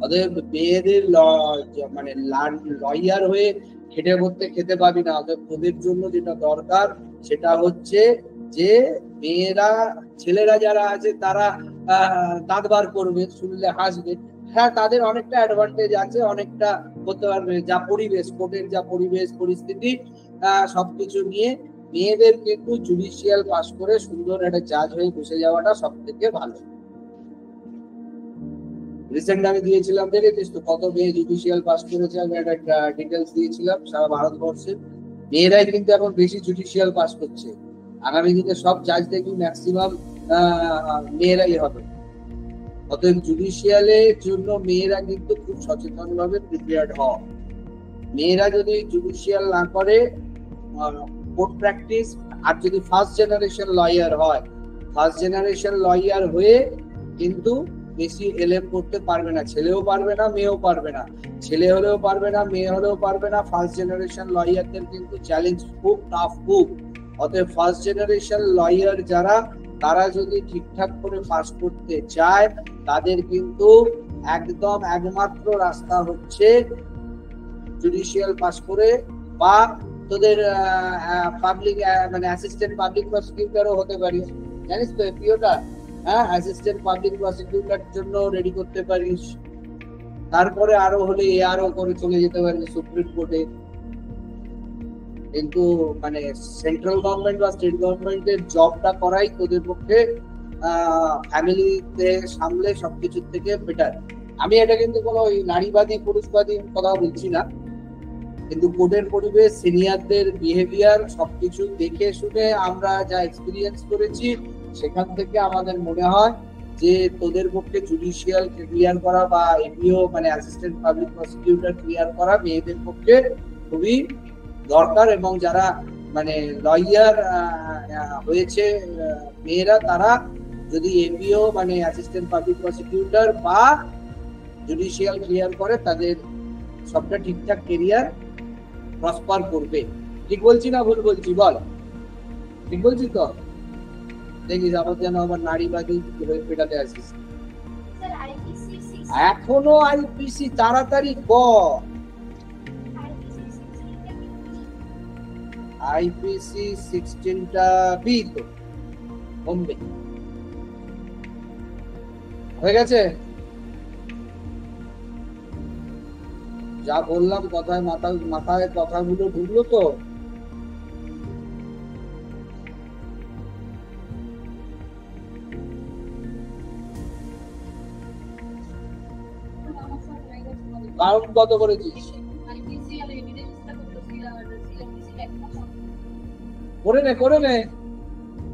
ওদের মেয়েদের মানে লয়ার হয়ে খেটে পড়তে খেতে পাবি না। ওদের জন্য যেটা দরকার সেটা হচ্ছে যে মেয়েরা, ছেলেরা যারা আছে তারা দাঁত বার করবে, শুনলে হাসবে, হ্যাঁ তাদের অনেকটা অ্যাডভান্টেজ আছে, অনেকটা করতে পারবে, যা পরিবেশ কোর্টের যা পরিবেশ পরিস্থিতি সবকিছু নিয়ে মেয়েদের কিন্তু জুডিশিয়াল পাস করে সুন্দর একটা জাজ হয়ে বসে যাওয়াটা সব থেকে ভালো। রিসেন্ট আমি দিয়েছিলাম, দেখেছিস তো কত মেয়ে জুডিশিয়াল পাস করেছে, আমি একটা ডিটেলস দিয়েছিলাম সারা ভারতবর্ষে। মেয়েরাই কিন্তু এখন বেশি জুডিশিয়াল পাস করছে, আগামী দিনে সব জাজ দেখবি ম্যাক্সিমাম মেয়েরাই হবে। অতএব জুডিশিয়ালের জন্য মেয়েরা কিন্তু খুব সচেতন ভাবে প্রিপেয়ার্ড হওয়া। মেয়েরা যদি জুডিশিয়াল না করে কোর্ট প্র্যাকটিস, আর যদি ফার্স্ট জেনারেশন লয়ার হয়, ফার্স্ট জেনারেশন লয়ার হয়ে কিন্তু বেশি এলএম করতে পারবে না, ছেলেও পারবে না মেয়েও পারবে না, ছেলে হলেও পারবে না মেয়ে হলেও পারবে না। ফার্স্ট জেনারেশন লয়ারদের কিন্তু চ্যালেঞ্জ খুব টাফ, খুব। অতএব ফার্স্ট জেনারেশন লয়ার যারা, তারা যদি ঠিকঠাক করে পাস করতে চায় তাদের কিন্তু একদম একমাত্র রাস্তা হচ্ছে জুডিশিয়াল পাস করে, বা তোদের পাবলিক মানে অ্যাসিস্ট্যান্ট পাবলিক প্রসিকিউটরও হতে পারিস, জানিস তো এপিওটা? হ্যাঁ, অ্যাসিস্ট্যান্ট পাবলিক প্রসিকিউটর জন্য রেডি করতে পারিস। তারপরে আরো হলে এআরও করে চলে যেতে পারিস সুপ্রিম কোর্টে। কিন্তু মানে সেন্ট্রাল গভর্নমেন্ট বা স্টেট গভর্নমেন্টের জবটা করাই তোদের পক্ষে ফ্যামিলিতে সামলে সবকিছুর থেকে বেটার। আমি এটা কিন্তু কোনো নারীবাদী পুরুষবাদী কথা বলছি না, কিন্তু কোর্টের পরিবেশ, সিনিয়রদের বিহেভিয়ার সবকিছু দেখে শুনে আমরা যা এক্সপিরিয়েন্স করেছি, সেখান থেকে আমাদের মনে হয় যে তোদের পক্ষে জুডিশিয়াল ক্লিয়ার করা বা এপিও মানে অ্যাসিস্ট্যান্ট পাবলিক প্রসিকিউটর ক্লিয়ার করা মেয়েদের পক্ষে খুবই দরকার। এবং যারা মানে লয়ার হয়েছে মেয়েরা, তারা যদি এপিও মানে অ্যাসিস্ট্যান্ট পাবলিক প্রসিকিউটর বা জুডিশিয়াল ক্লিয়ার করে, তাদের সবটা ঠিকঠাক কেরিয়ার প্রসপার করবে। ঠিক বলছি না ভুল বলছি বল? ঠিক বলছি তো? দেখিস আবার যেন আবার নারীবাদী পেটাতে আসিস। এখনো আইপিসি তাড়াতাড়ি কর। আইপিসি 16টা বি তো বোম্বে হয়ে গেছে। যা বললাম কথায় মাথায় কথাগুলো ঢুকলো তো? কাউন্ট কত করেছিস? করে নে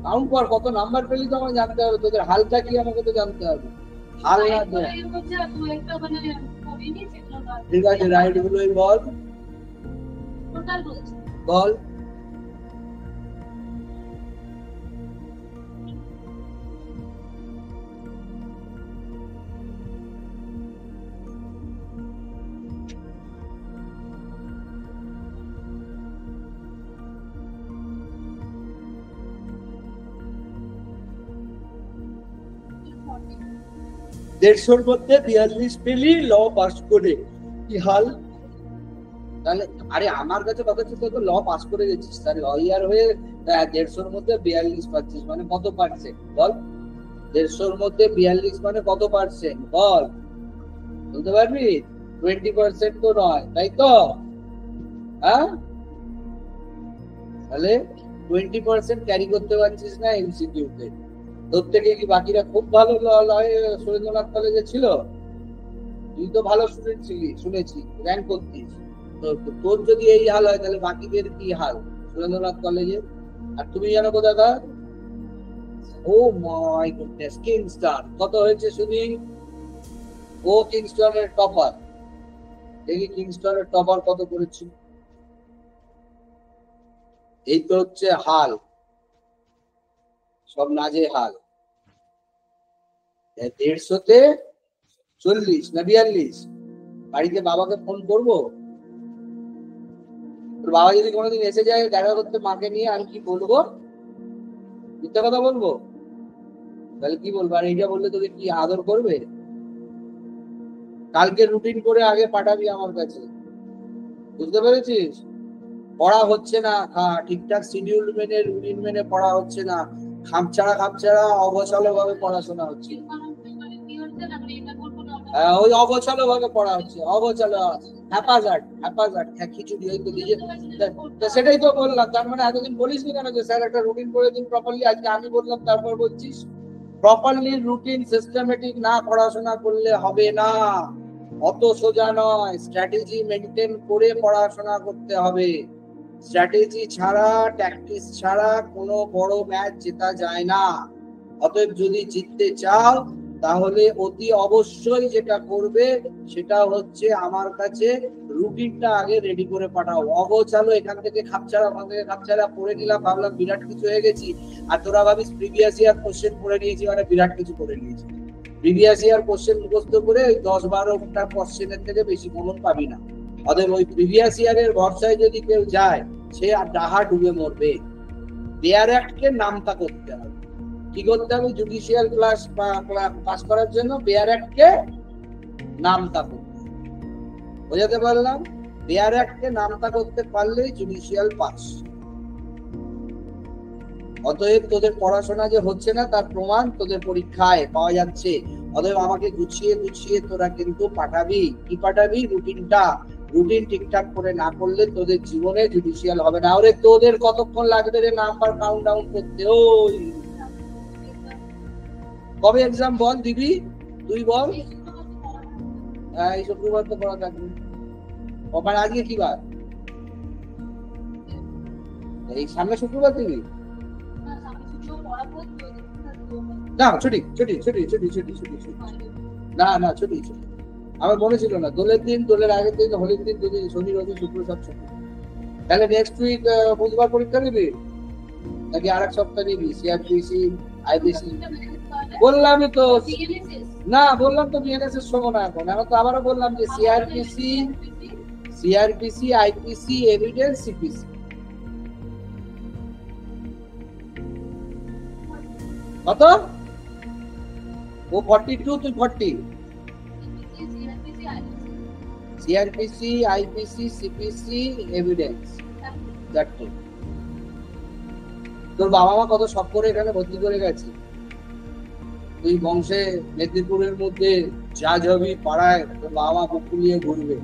কাউন্ট কর, কত নাম্বার পেলি তো আমাকে জানতে হবে, তোদের হালটা কি আমাকে তো জানতে হবে। হাল না ঠিক আছে, রাইট গুলোই বল বল। 150-র মধ্যে 42 পেলি ল পাস করে, কি হাল? তাহলে আরে আমার কাছে কথা হচ্ছে তুই তো ল পাস করে গেছিস, তাহলে লয়ার হয়ে 150-র মধ্যে 42 পাচ্ছিস, মানে কত পার্সেন্ট বল? 150-র মধ্যে 42 মানে কত পার্সেন্ট বল, বলতে পারবি? 20% তো নয়, তাই তো? হ্যাঁ, তাহলে 20% ক্যারি করতে পারছিস না এমসিকিউতে। তোর থেকে কি বাকিরা খুব ভালো সুরেন্দ্রনাথ কলেজে ছিল? তুই তো ভালো স্টুডেন্ট ছিলি শুনেছি, র্যাঙ্ক করতিস। তোর যদি এই হাল হয় তাহলে বাকিদের কি হাল সুরেন্দ্রনাথ কলেজে? আর তুমি জানো কোথাকার? ও মাই গুডনেস, কিংস্টার কত হয়েছে শুনি? ও কিংস্টনের টপার, দেখি কিংস্টনের টপার কত করেছিল। এই তো হচ্ছে হাল, সব নাজে হাল। 150-তে 40 না 42? বাড়িতে বাবাকে ফোন করবো? তোর বাবা যদি কোনোদিন এসে যায় দেখা করতে মাকে নিয়ে, আমি কি বলবো? মিথ্যা কথা বলবো? তাহলে কি বলবো? আর এইটা বললে তোকে কি আদর করবে? কালকে রুটিন করে আগে পাঠাবি আমার কাছে, বুঝতে পেরেছিস? পড়া হচ্ছে না, ঠিকঠাক শিডিউল মেনে রুটিন মেনে পড়া হচ্ছে না, খামছাড়া অগোছালো ভাবে পড়াশোনা হচ্ছে। ওই অগোছালো ভাবে পড়া হচ্ছে, অগোছালো, হ্যাপাজার্ড খিচুড়ি ওই তো দিয়ে। সেটাই তো বললাম, তার মানে এতদিন বলিস নি কেন যে স্যার একটা রুটিন করে দিন প্রপারলি? আজকে আমি বললাম তারপর বলছিস? প্রপারলি রুটিন সিস্টেমেটিক না পড়াশোনা করলে হবে না, অত সোজা নয়। স্ট্র্যাটেজি মেনটেন করে পড়াশোনা করতে হবে। স্ট্র্যাটেজি ছাড়া, ট্যাকটিক্স ছাড়া কোনো বড় ম্যাচ জেতা যায় না। অতএব যদি জিততে চাও তাহলে অতি অবশ্যই যেটা করবে সেটা হচ্ছে আমার কাছে রুটিনটা আগে রেডি করে পাঠাও। অগোছালো এখান থেকে খাপছাড়া, ওখান থেকে খাপছাড়া পড়ে নিলাম, ভাবলাম বিরাট কিছু হয়ে গেছি, আর তোরা ভাবিস প্রিভিয়াস ইয়ার কোশ্চেন পড়ে নিয়েছি মানে বিরাট কিছু করে নিয়েছি। প্রিভিয়াস ইয়ার কোশ্চেন মুখস্থ করে 10-12টা কোশ্চেনের থেকে বেশি মূল্য পাবি না। অতএব ওই প্রিভিয়াস ইয়ারের ভরসায় যদি কেউ যায় সে আর ডাহা ডুবে মরবে। বেয়ার অ্যাক্টকে নামতা করতে হবে। কি করতে হবে? জুডিশিয়াল ক্লাস পাস করার জন্য বেয়ার অ্যাক্টকে নামতা করতে হবে। বোঝাতে পারলাম? বেয়ার অ্যাক্টকে নামতা করতে পারলেই জুডিশিয়াল পাস। অতএব তোদের পড়াশোনা যে হচ্ছে না তার প্রমাণ তোদের পরীক্ষায় পাওয়া যাচ্ছে। অতএব আমাকে গুছিয়ে গুছিয়ে তোরা কিন্তু পাঠাবি। কি পাঠাবি? রুটিনটা। রুটিন ঠিকঠাক করে না করলে তোদের জীবনে জুডিশিয়াল হবে না। ওরে তোদের কতক্ষণ লাগবে রে নাম্বার কাউন্ট ডাউন করতে? ওই কবে এক্সাম বল দিবি? তুই বল। এই শুক্রবার তো পড়া থাকবে। কবার? আজকে কি বার? এই সামনে শুক্রবার দিবি? না ছুটি ছুটি ছুটি ছুটি ছুটি ছুটি ছুটি না ছুটি ছুটি। আমার মনে ছিল না, দোলের দিন, দোলের আগের দিন, হোলির দিন, দুদিন, শনি রবি শুক্র সব ছুটি। তাহলে নেক্সট উইক বুধবার পরীক্ষা নিবি নাকি আর এক সপ্তাহ নিবি? সিআরপিসি আইপিসি বললামই তো, না বললাম তো বিএনএস শোনো না, এখন তো আবারও বললাম যে সিআরপিসি আইপিসি এভিডেন্স সিপিসি। কত? ও 42, তুই 40। সিআরপিসি আইপিসি সিপিসি এভিডেন্স, তোর বাবা মা কত শখ করে এখানে ভর্তি করে গেছে। তুই বংশে মেদিনীপুরের মধ্যে যা যাবি পাড়ায় তোর বাবা মা বুক নিয়ে ঘুরবে।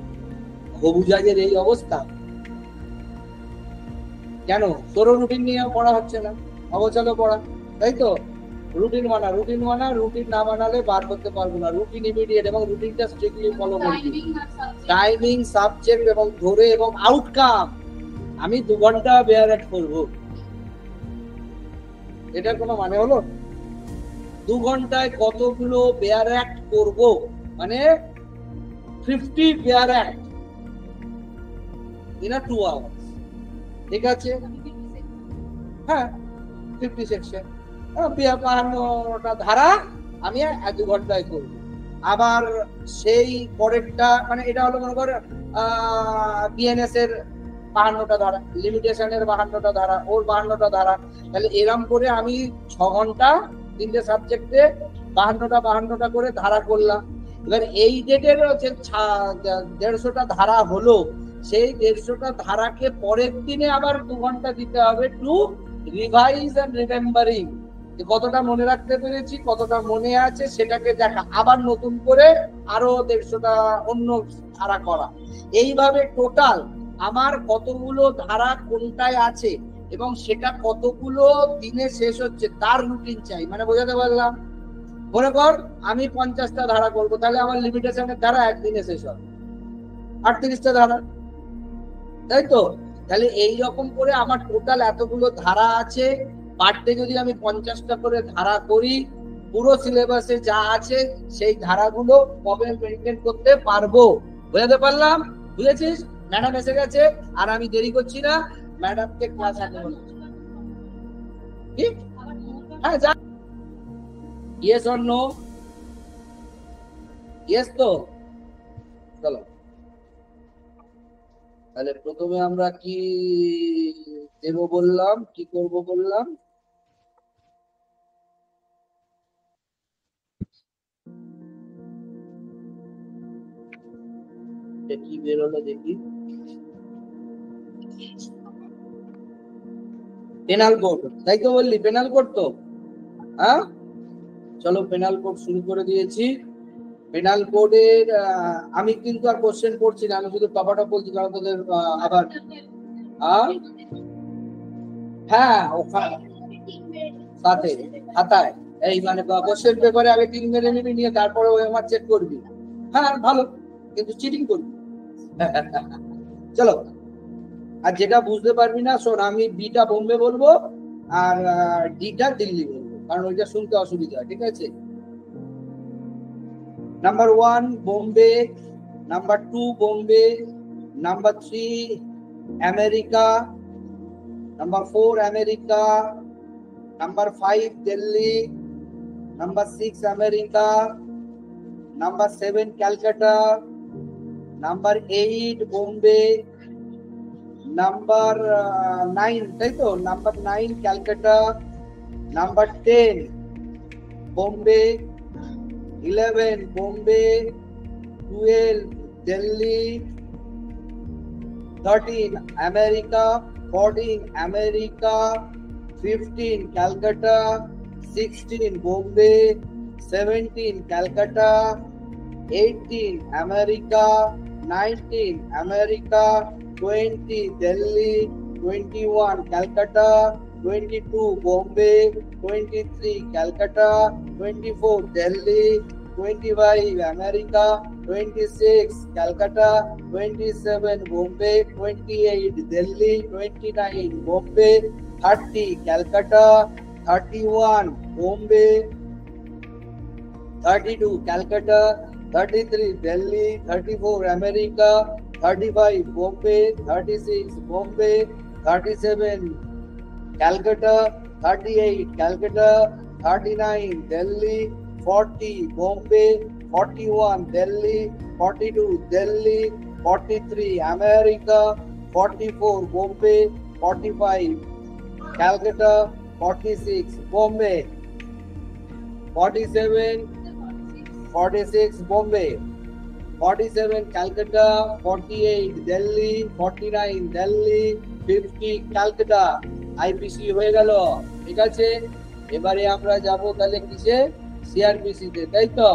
হবুজাজের এই অবস্থা কেন? তোরও রুটিন নিয়ে পড়া হচ্ছে না, অগোছালো পড়া, তাই তো? রুটিন মানা, রুটিন মানা, রুটিন না মানালে বার করতে পারবো না। রুটিন ইমিডিয়েট এবং রুটিনটা স্ট্রিক্টলি ফলো করবি। টাইমিং, সাবজেক্ট এবং ধরে এবং আউটকাম। আমি 2 ঘন্টা বেয়ার অ্যাক্ট করবো, এটার কোনো মানে হলো? 2 ঘন্টায় কতগুলো বেয়ার অ্যাক্ট করবো, মানে 50 বেয়ার অ্যাক্ট ইন 2 hours। ঠিক আছে? হ্যাঁ, 50 সেকশন, 52টা ধারা আমি 2 ঘন্টায় করব। আবার সেই পরেরটা, মানে এটা হলো মনে কর বিএনএস এর 52টা ধারা, লিমিটেশনের 52টা ধারা, ওর 52টা ধারা। তাহলে এরম করে আমি 6 ঘন্টা 3টে সাবজেক্টে 52টা করে ধারা করলাম। এবার এই ডেটের যে 150টা ধারা হলো, সেই 150টা ধারাকে পরের দিনে আবার 2 ঘন্টা দিতে হবে টু রিভাইজ এন্ড রিমেম্বারিং, কতটা মনে রাখতে পেরেছি, কতটা মনে আছে সেটাকে দেখা, আবার নতুন করে আরো 150টা অন্য ধারা করা। এইভাবে টোটাল আমার কতগুলো ধারা কোনটায় আছে এবং সেটা কতগুলো দিনে শেষ হচ্ছে তার রুটিন চাই। মানে বোঝাতে পারলাম? মনে কর আমি 50টা ধারা করবো, তাহলে আমার লিমিটেশনের ধারা একদিনে শেষ হবে 38টা ধারা, তাই তো? তাহলে এইরকম করে আমার টোটাল এতগুলো ধারা আছে। পার ডে যদি আমি 50টা করে ধারা করি, পুরো সিলেবাসে যা আছে সেই ধারাগুলো কবে মেনটেন করতে পারবো। বুঝাতে পারলাম? বুঝেছিস? ম্যাডাম এসে গেছে, আর আমি দেরি করছি না, ম্যাডামকে ক্লাস আগে বলছি। ঠিক? হ্যাঁ, যা। Yes or no? ইয়েস তো? চলো, তাহলে প্রথমে আমরা কি দেব বললাম, কি করব বললাম? কি বেরোলো দেখি। পেনাল কোড, তাই তো বললি? পেনাল কোড তো, হ্যাঁ চলো পেনাল কোড শুরু করে দিয়েছি। পেনাল কোডের আমি কিন্তু আর কোশ্চেন পড়ছি না, আমি শুধু টপাটা বলছি, কারণ তোদের আবার হ্যাঁ সাথে খাতায় এই মানে কোশ্চেন পেপারে আগে 3 মেরে নিবি, নিয়ে তারপরে ওই আমার চেক করবি। হ্যাঁ ভালো, কিন্তু চিটিং করবি। চলো, আর যেটা বুঝতে পারবি না শোন, আমি বিটা বোম্বে বলবো আর ডিটা দিল্লি বলবো, কারণ ওইটা শুনতে অসুবিধা। ঠিক আছে? Number 1 Bombay, number 2 Bombay, number 3 America, number 4 America, number 5 Delhi, number 6 America, number 7 Calcutta, number 8 Bombay, number 9, তাই তো? Number 9 Calcutta, number 10 Bombay, 11 Bombay, 12 Delhi, 13 America, 14 America, 15 Calcutta, 16 Bombay, 17 Calcutta, 18 America, 19 America, 20 Delhi, 21 Calcutta, 22 Bombay, 23 Calcutta, 24 Delhi, 25 America, 26 Calcutta, 27 Bombay, 28 Delhi, 29 Bombay, 30 Calcutta, 31 Bombay, 32 Calcutta, 33 Delhi, 34 America, 35 Bombay, 36 Bombay, 37 Calcutta, 38 Calcutta, 39 Delhi, 40 Bombay, 41 Delhi, 42 Delhi, 43 America, 44 Bombay, 45 Calcutta, 46 Bombay, 46 Bombay, 47 Calcutta, 48 Delhi, 49 Delhi, 50 Calcutta. IPC হয়ে গেল। ঠিক আছে? এবারে আমরা যাব তাহলে কিসে? সিআরপিসি তে, তাই তো?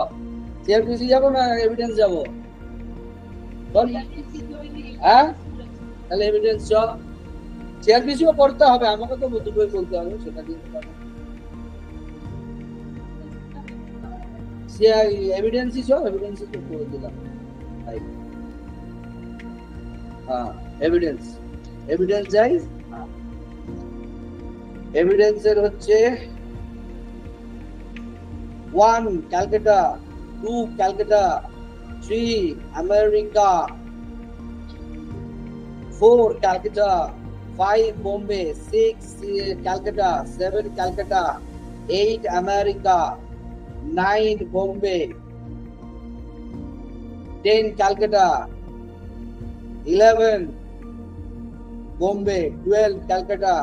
সিআরপিসি যাবো না এভিডেন্স যাবো? হ্যাঁ, তাহলে এভিডেন্স চ। সিআরপিসিও পড়তে হবে, আমাকে তো দুটোই বলতে হবে, সেটা দিয়ে এভিডেন্সই চ, এভিডেন্সই তো করে দিলাম। হ্যাঁ, এভিডেন্স, এভিডেন্স যাই। এভিডেন্সের হচ্ছে 1 Calcutta, 2 Calcutta, 3 America, 4 Calcutta, 5 Bombay, 6 Calcutta, 7 Calcutta, 8 America, 9 Bombay, 10 Calcutta, 11 Bombay, 12 Calcutta,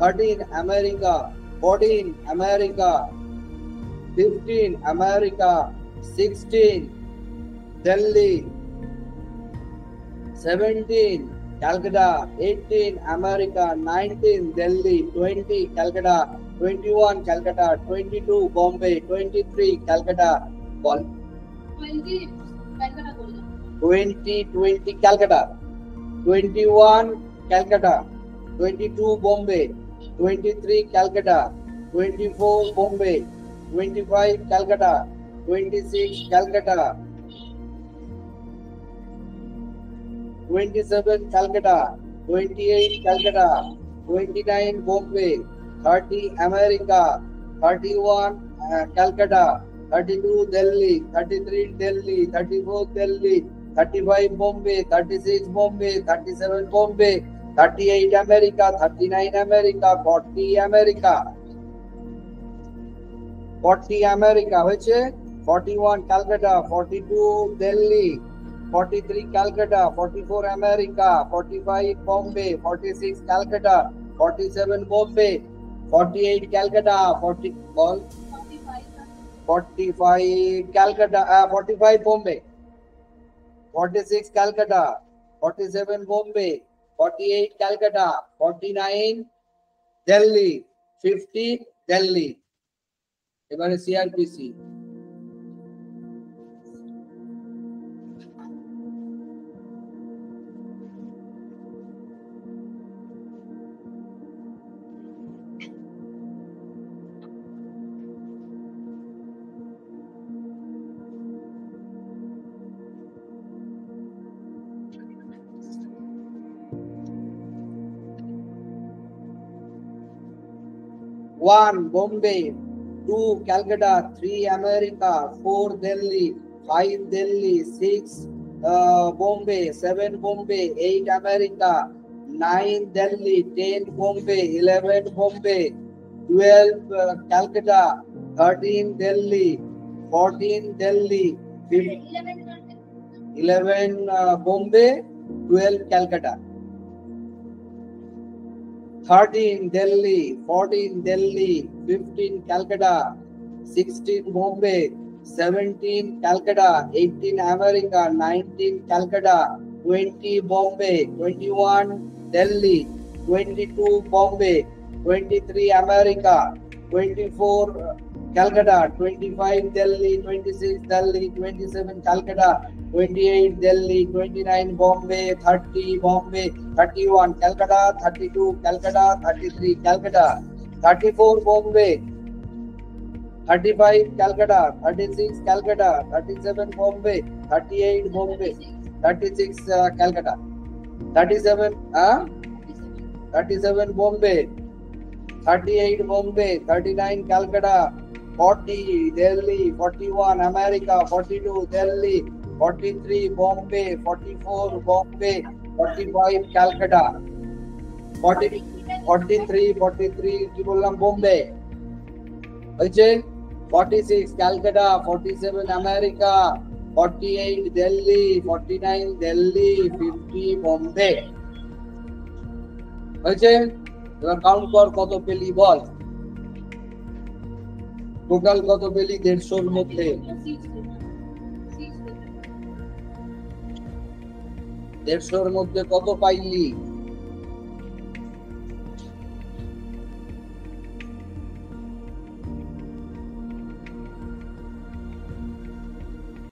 13 America, 14 America, 15 America, 16 Delhi, 17 Calcutta, 18 America, 19 Delhi, 20 Calcutta, 21 Calcutta, 22 Bombay, 23 Calcutta, 20 Calcutta, 21 Calcutta, 22 Bombay, 23 Calcutta, 24 Bombay, 25 Calcutta, 26 Calcutta, 27 Calcutta, 28 Calcutta, 29 Bombay, 30 America, 31 Calcutta, 32 Delhi, 33 Delhi, 34 Delhi, 35 Bombay, 36 Bombay, 37 Bombay, 38 America, 39 America, 40 America, 40 America হয়েছে, 41 Calcutta, 42 Delhi, 43 Calcutta, 44 America, 45 Bombay, 46 Calcutta, 47 Bombay, 48 Calcutta, 45 Calcutta, 45 Bombay, 46 Calcutta, 47 Bombay, 48 Calcutta, 49 Delhi, 50 Delhi. এবারে CrPC One Bombay, 2 Calcutta, 3 America, 4 Delhi, 5 Delhi, 6 Bombay, 7 Bombay, 8 America, 9 Delhi, 10 Bombay, 11 Bombay, 12 Calcutta, 13 Delhi, 14 Delhi, 11 Bombay, 12 Calcutta, 13 Delhi, 14 Delhi, 15 Calcutta, 16 Bombay, 17 Calcutta, 18 America, 19 Calcutta, 20 Bombay, 21 Delhi, 22 Bombay, 23 America, 24 Calcutta, 25 Delhi, 26 Delhi, 27 Calcutta, 28 Delhi, 29 Bombay, 30 Bombay, 31 Calcutta, 32 Calcutta, 33 Calcutta, 34 Bombay, 35 Calcutta, 36 Calcutta, 37 Bombay, 38 Bombay, 36 Calcutta, 37 Bombay, 38 Bombay, 39 Calcutta, 40 Delhi, 41 America, 42 Delhi, 43 Bombay, 44 Bombay, 45 Calcutta, 43 কি বললাম বোম্বে হয়েছে, 46 Calcutta, 47 America, 48 Delhi, 49 Delhi, 50 Bombay হয়েছে। এবার count কর কত পেলি বল, total কত পেলি 150-র মধ্যে, 150-র মধ্যে কত পাইলি?